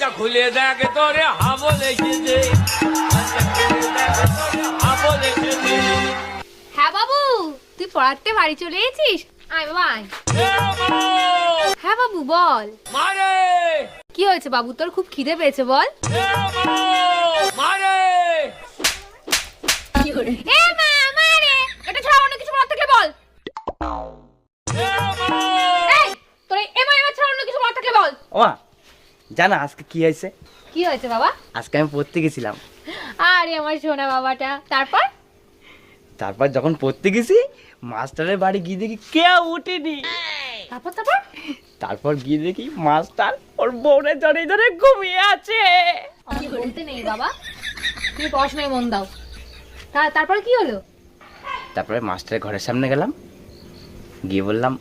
বইটা খুলে দেখে তোরে হাবল এসেছে। হ্যাঁ বাবু, তুই পড়াতে বাড়ি চলে এসেছিস? আয় বাবা আয়। হ্যাঁ বাবু বল। মারে কি হয়েছে বাবু, তোর খুব খিদে পেয়েছে বল। মারে এ মা মারে, এটা ছাড়া অন্য কিছু বলার থাকলে বল। এই তোর এমা এমা ছাড়া অন্য কিছু বলার থাকলে বল। ওমা জানা আজকে কি হয়েছে? কি হয়েছে বাবা? আজকে আমি পড়তে গেছিলাম। আরে আমার সোনা বাবাটা। তারপর যখন পড়তে গেছি মাস্টারের বাড়ি গিয়ে দেখি কেউ উঠেনি। তারপর তারপর গিয়ে দেখি মাস্টার ওর বউরে ধরে ধরে ঘুমিয়ে আছে। আমি বলতে নেই বাবা, তুমি পড়াশোনায় মন দাও। তারপর কি হলো? তারপরে মাস্টারের ঘরের সামনে গেলাম, গিয়ে বললাম